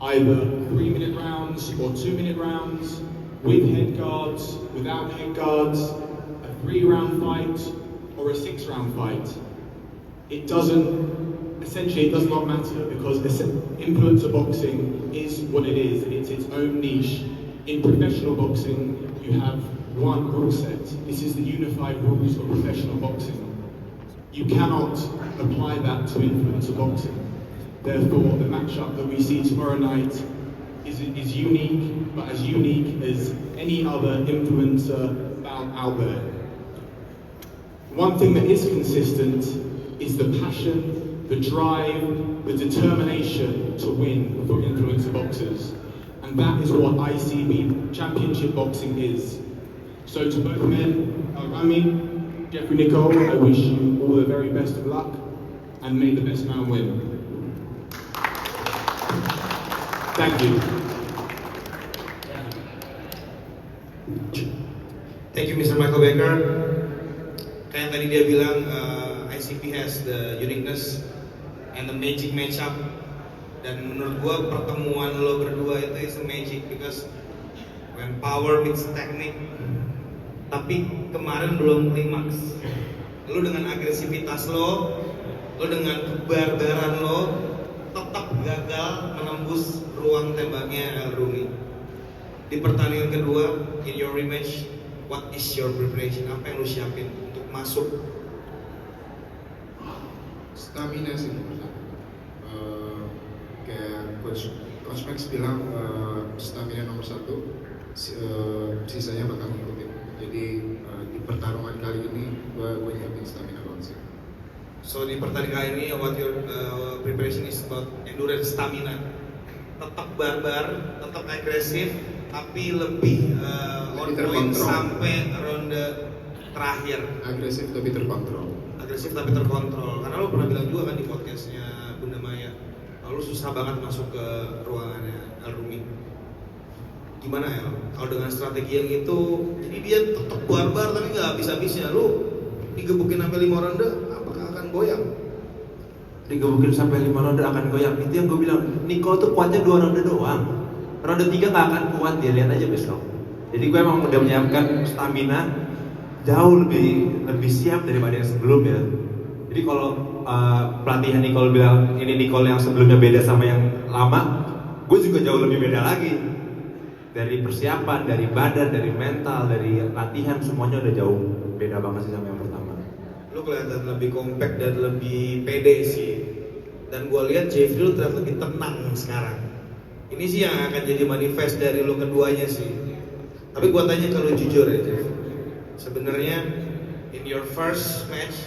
either 3-minute rounds or 2-minute rounds, with head guards, without head guards, a 3-round fight or a 6-round fight. It does not matter, because influencer boxing is what it is. It's its own niche. In professional boxing, you have one rule set. This is the unified rules of professional boxing. You cannot apply that to influencer boxing. Therefore, the matchup that we see tomorrow night is unique, but as unique as any other influencer bout out there. One thing that is consistent is the passion, the drive, the determination to win for influencer boxers. And that is what ICB Championship Boxing is. So to both men, Rami, Jeffrey Nicole, I wish you all the very best of luck, and may the best man win. Thank you. Thank you, Mr. Michael Baker. Kayak tadi dia bilang, ICP has the uniqueness and the magic matchup. Dan menurut gua pertemuan lo berdua itu is a magic, because when power meets technique. Tapi kemarin belum klimaks. Lo dengan agresivitas lo dengan kebarbaran lo, tetap gagal menembus ruang tembaknya El Rumi. Di pertandingan kedua, in your rematch, what is your preparation? Apa yang lo siapin untuk masuk? Stamina sih menurut aku. Kayak Coach Max bilang, stamina nomor 1, sisanya bakal ngikutin. Jadi di pertarungan kali ini gue nyiapin stamina banget sih. So di pertandingan kali ini, what your preparation is about endurance, stamina. Tetap barbar, tetap agresif, tapi lebih on point sampai ronde terakhir. Agresif tapi terkontrol. Agresif tapi terkontrol. Karena lo pernah bilang juga kan di podcastnya Bunda Maya, lo susah banget masuk ke ruangannya El Rumi. Gimana ya? Kalau dengan strategi yang itu, jadi dia tetap barbar tapi nggak habis-habisnya. Lo digebukin sampai 5 ronde, apakah akan goyang? Digebukin sampai 5 ronde akan goyang. Itu yang gue bilang, Nicole tuh kuatnya 2 ronde doang. Ronde 3 nggak akan kuat, dia lihat aja besok. Jadi gue emang udah menyiapkan stamina jauh lebih siap daripada yang sebelumnya. Jadi kalau pelatihan Nicole bilang ini Nicole yang sebelumnya beda sama yang lama, gue juga jauh lebih beda lagi. Dari persiapan, dari badan, dari mental, dari latihan, semuanya udah jauh beda banget sih sama yang pertama. Lu kelihatan lebih compact dan lebih pede sih. Dan gue lihat Jeffrey lu terlihat lebih tenang sekarang. Ini sih yang akan jadi manifest dari lu keduanya sih. Tapi gue tanya kalau jujur ya Jeff, sebenarnya in your first match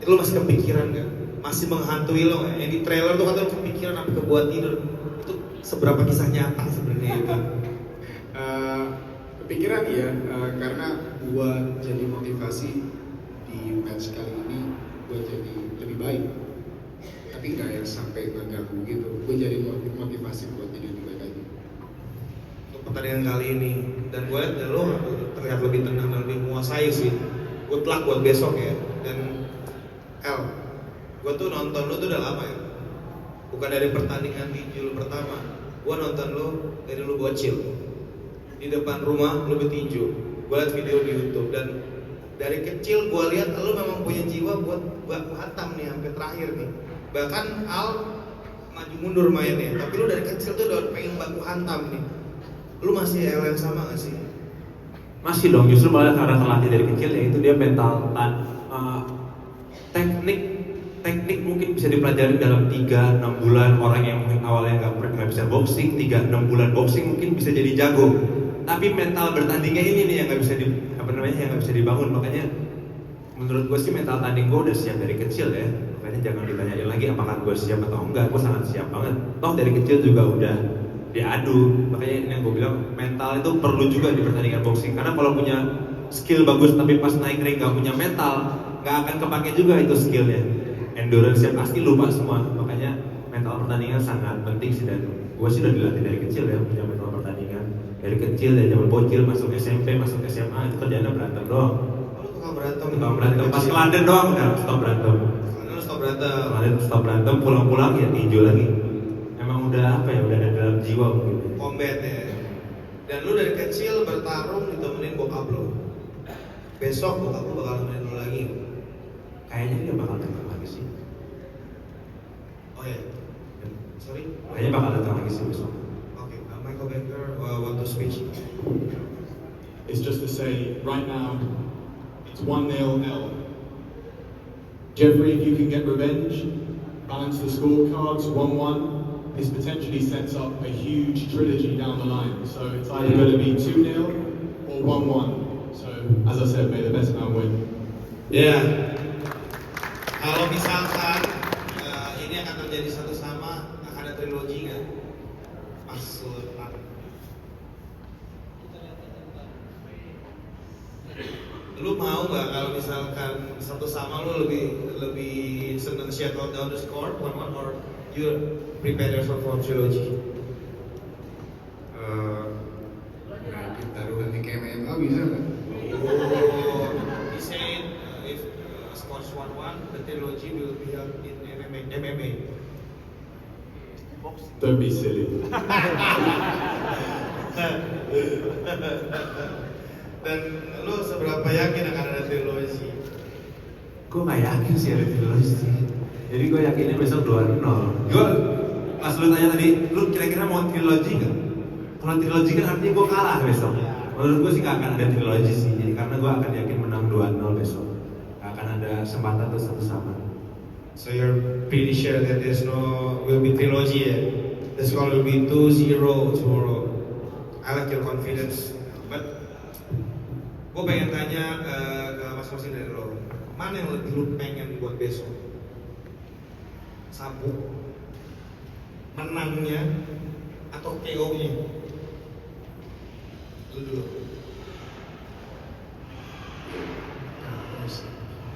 itu lu masih kepikiran gak? Masih menghantui lo gak? Yang di trailer tuh katanya kepikiran apa kebuat tidur. Itu seberapa kisah nyata sebenarnya itu? Kepikiran ya, karena buat jadi motivasi di match kali ini, gue jadi lebih baik. Tapi nggak yang sampai mengganggu gitu. Gue jadi motivasi buat jadi lebih baik lagi. Untuk pertandingan kali ini, dan gue lihat ya, lo terlihat lebih tenang dan lebih menguasai sih. Good luck buat besok ya. Dan El, gue tuh nonton lo tuh udah lama ya. Bukan dari pertandingan tinju lo pertama. Gue nonton lo dari lo bocil. Di depan rumah lo bertinju. Gue liat video di YouTube dan dari kecil gue lihat lo memang punya jiwa buat baku hantam nih sampai terakhir nih. Bahkan Al maju mundur mainnya, tapi lo dari kecil tuh udah pengen baku hantam nih. Lo masih yang sama gak sih? Masih dong, justru malah karena terlatih dari kecil ya itu dia mental teknik mungkin bisa dipelajari dalam 3-6 bulan. Orang yang mungkin awalnya nggak bisa boxing, 3-6 bulan boxing mungkin bisa jadi jago. Tapi mental bertandingnya ini nih yang nggak bisa dibangun. Makanya menurut gue sih mental tanding gue udah siap dari kecil ya. Makanya jangan ditanyain lagi apakah gue siap atau enggak. Gue sangat siap banget. Toh dari kecil juga udah diadu. Makanya ini yang gue bilang mental itu perlu juga di pertandingan boxing. Karena kalau punya skill bagus tapi pas naik ring nggak punya mental, nggak akan kepake juga itu skillnya. Endurance pasti lupa semua. Makanya mental pertandingan sangat penting sih, dan gue sih udah dilatih dari kecil ya punya mental pertandingan. Dari kecil, dari zaman bocil, masuk SMP, masuk SMA, itu kerjanya berantem doang. Lu tukang berantem. Pas ke London doang udah stop berantem. Lu stop berantem. Stop berantem, pulang-pulang ya tinju lagi. Emang udah apa ya, udah ada jiwa mungkin. Combat ya. Dan lu dari kecil bertarung ditemenin bokap lu. Besok bokap lu bakal nemenin lu lagi. Kayaknya dia bakal datang lagi sih. Oh ya. Sorry. Kayaknya bakal datang lagi sih besok. Okay, Michael Becker want to speak. It's just to say, right now, it's 1-0 L. Jeffrey, if you can get revenge, balance the scorecards 1-1, this potentially sets up a huge trilogy down the line. So it's either going to be 2-0 or 1-1. So, as I said, may the best man win. Ya. Kalau misalkan ini akan terjadi satu sama, akan ada trilogi kan? Pas lepas. Lu mau nggak kalau misalkan satu sama lu lebih seneng shut down the score 1-1 or you prepare yourself for trilogy? Nah, taruhan di KMA bisa nggak? Oh, he said if score 1-1, the trilogy will be held in MMA. Don't be silly. Dan lu seberapa yakin akan ada trilogi? Gue nggak yakin sih ada trilogi sih. Jadi gue yakinnya besok 2-0. Gue pas lu tanya tadi, lu kira-kira mau trilogi nggak? Kalau trilogi kan artinya gue kalah besok. Menurut gue sih nggak akan ada trilogi sih. Jadi karena gue akan yakin menang 2-0 besok. Nggak akan ada kesempatan tuh satu sama. So you're pretty sure that there's will be trilogy ya? The score will be 2-0 tomorrow. I like your confidence. But gue pengen tanya ke masing-masing dari lo, mana yang lebih lu pengen buat besok? Sabuk, menangnya, atau KO-nya? Lu dulu.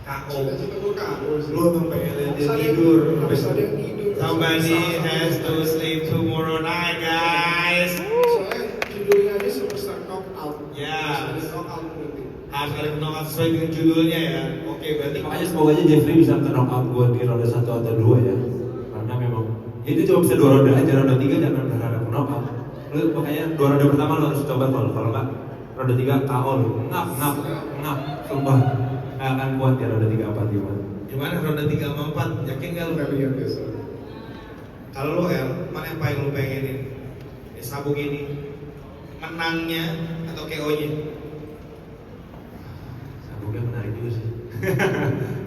KO. Cita-cita gue KO sih. Lu emang pengen dia tidur. Harus ada yang tidur. Somebody has to sleep tomorrow night, guys. Soalnya judulnya aja Superstar Knockout. Ya. Harus ada knockout berarti. Harus ada knockout sesuai dengan judulnya ya. Oke, berarti Makanya semoga aja Jeffrey bisa knock out gue di ronde 1 atau 2 ya. Karena memang itu cuma bisa 2 ronde aja, ronde 3 jangan berharap knock out. Lu makanya 2 ronde pertama lu harus coba kalau enggak ronde 3 KO lu. Ngap. Sumpah. Nggak akan kuat ya ronde 3 4 5. gimana ronde 3 sama 4? Yakin gak lu? Kita lihat besok. Kalau lu El, mana yang paling lu pengenin? Sabuk ini menangnya atau KO-nya? Sabuknya menarik juga sih.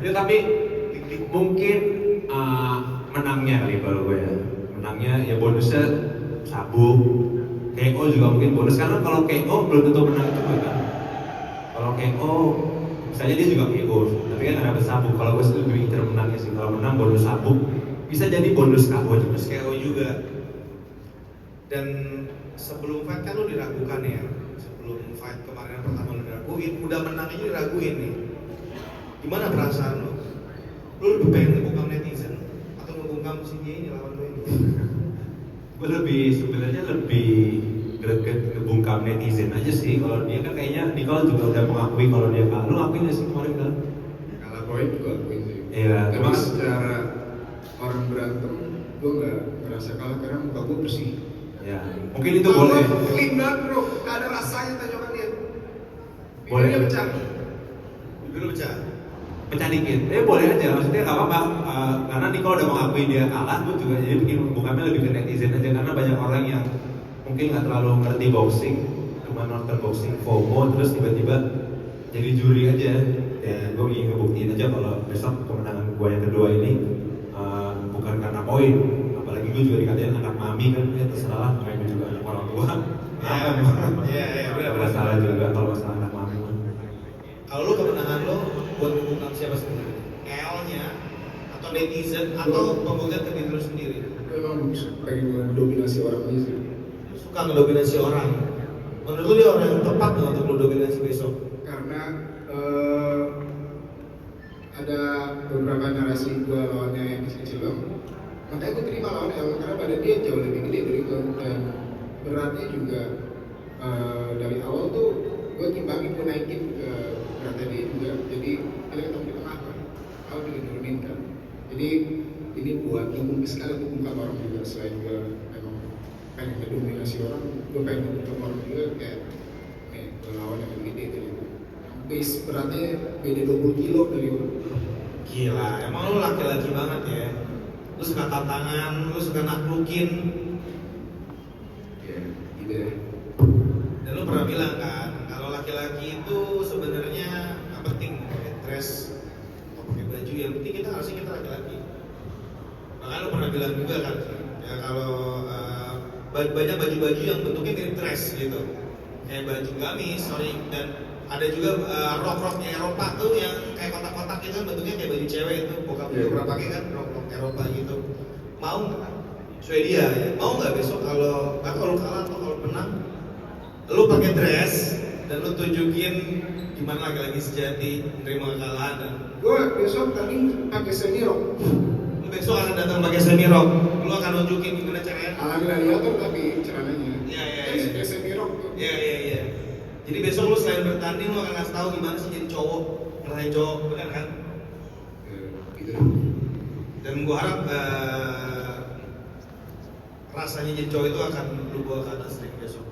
Ya tapi mungkin menangnya kali kalau gue ya. Menangnya ya bonusnya sabuk. KO juga mungkin bonus karena kalau KO belum tentu menang juga kan. Kalau KO misalnya dia juga KO, tapi kan ada sabuk. Kalau gue sih lebih incer menangnya sih. Kalau menang bonus sabuk bisa jadi bonus KO juga. Terus KO juga. Dan sebelum fight kan lu diragukan ya. Sebelum fight kemarin pertama lu diraguin, udah menang aja diraguin nih. Gimana perasaan lu? Lu lebih pengen ngebungkam netizen atau ngebungkam si dia ini lawan lu ini? Gue sebenarnya lebih greget ngebungkam netizen aja sih. Kalau dia kan kayaknya Nicole juga udah mengakui kalau dia kalah. Lu ngakuin gak sih kemarin kan? Kalah poin juga akuin sih. Iya, Tapi cuma secara orang berantem, gue nggak merasa kalah karena muka gue bersih. ya mungkin itu boleh. Clean banget bro, nggak ada rasanya tanyakan dia. Boleh. Bibirnya pecah. Bibir lu pecah. Pecah dikit, boleh aja, maksudnya nggak apa-apa. Karena Nicole udah mengakui dia kalah, gue juga jadi bikin bukannya lebih ke netizen aja karena banyak orang yang mungkin nggak terlalu ngerti boxing, cuma nonton boxing FOMO terus tiba-tiba jadi juri aja. Ya, gue ingin ngebuktiin aja kalau besok kemenangan gue yang kedua ini bukan karena poin, apalagi gue juga dikatain anak mami kan, ya terserah lah, namanya juga anak orang tua. Iya, Ada masalah juga kalau masalah anak mami. Kalau lu kemenangan lu buat ngebungkam siapa sebenarnya? L-nya atau netizen atau pembuktian ke diri lu sendiri? Gue emang pengen mendominasi orang aja sih. Lu suka ngedominasi orang. Menurut lu dia orang yang tepat nggak untuk lu dominasi besok? Karena ada beberapa narasi gue lawannya yang kecil-kecil dong. Makanya gue terima lawan El karena badan dia jauh lebih gede dari gue dan beratnya juga dari awal tuh gue timbangin, gue naikin ke beratnya dia juga. Jadi kita ketemu di tengah kan, kalau juga nurunin kan. Jadi ini buat sekali untuk buka orang juga selain gue memang pengen mendominasi orang, gue pengen menunjuk orang juga kayak nih gue lawan yang lebih gede dari gue. Base beratnya beda 20 kilo dari gue. Gila, emang lu laki-laki banget ya. Lu suka tantangan, lu suka naklukin. Ya, gitu ya. Dan lu pernah bilang kan, kalau laki-laki itu sebenarnya nggak penting pakai dress atau pakai baju, yang penting kita harusnya kita laki-laki. Makanya lu pernah bilang juga kan, ya kalau banyak baju-baju yang bentuknya mirip dress gitu, kayak baju gamis, dan ada juga rok-roknya Eropa tuh yang kayak kotak-kotak itu kan bentuknya kayak baju cewek itu, bokap gue pernah pakai kan rok-rok Eropa gitu. Mau nggak? Swedia ya, mau nggak besok kalau kalah atau kalau menang, lu pakai dress dan lu tunjukin gimana laki-laki sejati menerima kekalahan. Dan Gue besok tadi pakai semi rok. lu besok akan datang pakai semi rok, lu akan nunjukin gimana caranya. Ala gladiator tapi celananya. Iya, iya, Kan iya. pakai semi rok tuh. Iya. Jadi besok lu selain bertanding lu akan ngasih tahu gimana sih jadi cowok, ngerasain cowok, benar kan? Gitu. Dan gua harap rasanya jadi cowok itu akan lu bawa ke atas ring besok.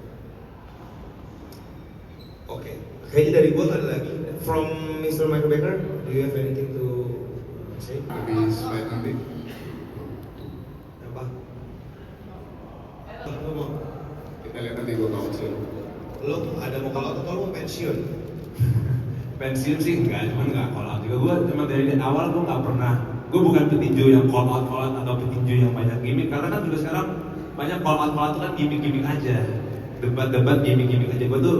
Oke, kayaknya dari gua nggak ada lagi. From Mr. Michael Baker, do you have anything to say? Lebih slide nanti. Apa? Lu mau? Kita lihat nanti gue tahu sih. Lu ada mau kalau atau lu mau pensiun? Pensiun sih enggak, cuman nggak call out juga. Gue emang dari awal gue nggak pernah, gue bukan petinju yang call out atau petinju yang banyak gimmick, karena kan juga sekarang banyak call out itu kan gimmick aja, debat gimmick aja. Gue tuh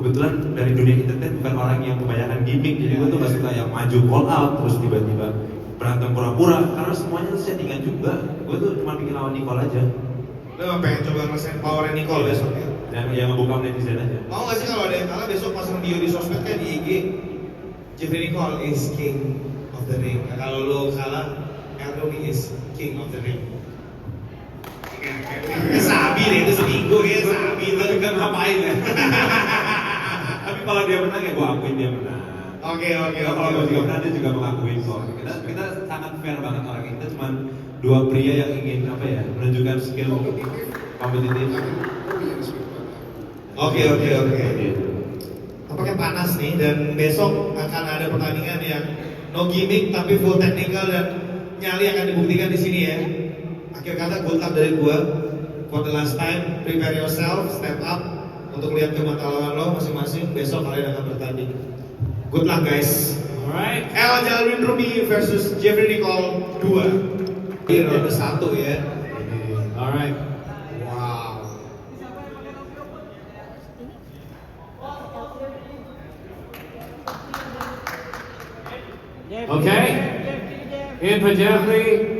kebetulan dari dunia internet bukan orang yang kebanyakan gimmick, jadi gue tuh nggak suka yang maju call out terus tiba-tiba berantem pura-pura, karena semuanya tuh settingan juga. Gue tuh cuma bikin lawan Nicole aja, Lu emang pengen coba ngerasain powernya Nicole besok ya? dan yang ngebuka netizen aja. Mau gak sih kalau ada yang kalah besok pasang bio di sosmed kan di IG, Jeffrey Nicole is king of the ring. Nah, kalau lu kalah, Anthony is king of the ring. Sabi deh itu seminggu ya, sabi itu Kan ngapain ya? Tapi kalau dia menang ya gue akuin dia menang. Oke. Kalau gue juga menang dia juga mengakuin kok. Kita sangat fair banget orang kita, cuma dua pria yang ingin apa ya, menunjukkan skill kompetitif. Oke. Tampaknya panas nih, dan besok akan ada pertandingan yang no gimmick tapi full technical, dan nyali akan dibuktikan di sini ya. Akhir kata good luck dari gua. For the last time, prepare yourself, step up untuk lihat ke mata lawan lo masing-masing. Besok kalian akan bertanding. Good luck guys. Alright. El Jalwin Ruby versus Jeffrey Nicole 2. Di ronde 1 ya. Alright. Wow. Okay. In for Jeffrey.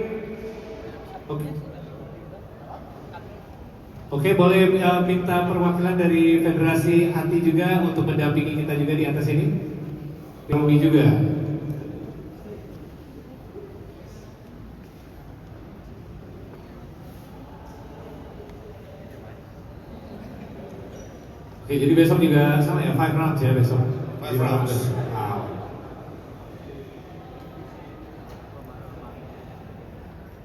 Oke, boleh minta perwakilan dari Federasi Hati juga untuk mendampingi kita juga di atas ini. Romi juga. Oke, jadi besok juga sama ya, 5 rounds ya besok. 5 rounds. Wow.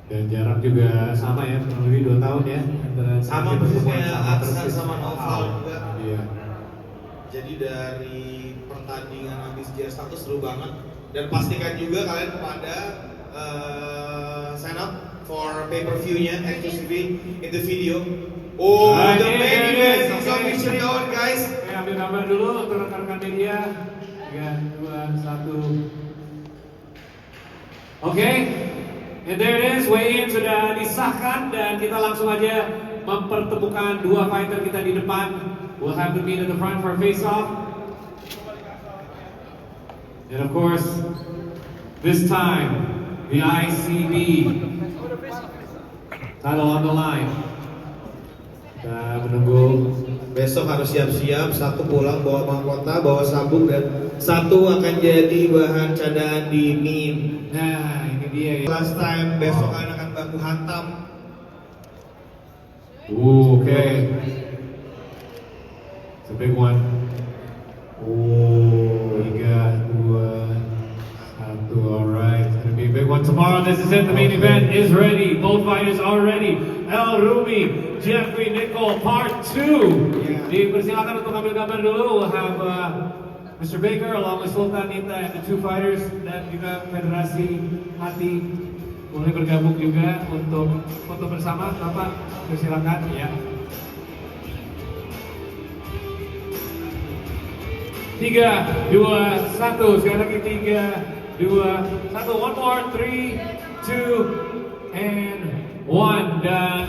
Dan jarak juga sama ya, kurang lebih 2 tahun ya antara Sama persis persis kayak sama Aksan persis. sama Noval juga. Iya. Jadi dari pertandingan habis JR1 seru banget, dan pastikan juga kalian pada sign up for pay-per-view-nya exclusively in the video. Oh, Nah, the ini main dia, event is oke. officially on guys. Oke, ambil gambar dulu untuk rekan-rekan media. 3, 2, 1. Oke, and there it is, weigh-in sudah disahkan dan kita langsung aja mempertemukan dua fighter kita di depan. We'll have to meet at the front for a face-off. And of course, this time, the ICB title on the line. Kita menunggu. Besok harus siap-siap, satu pulang bawa mahkota, bawa sabuk, dan satu akan jadi bahan candaan di meme. Nah, ini dia ya. Last time, besok kalian akan baku hantam. Okay. It's a big one. 3, 2, 1. Alright. It's gonna be a big one tomorrow. This is it. The main event is ready. Both fighters are ready. El Rumi, Jeffrey Nicole, Part 2. Dipersilakan untuk ambil gambar dulu. We'll have Mr. Baker along with Sultan Nita and the two fighters, dan juga Federasi Hati boleh bergabung juga untuk foto bersama. Bapak, persilakan ya. 3, 2, 1. Sekali lagi 3, 2, 1. One more, 3, 2, and 1. Dan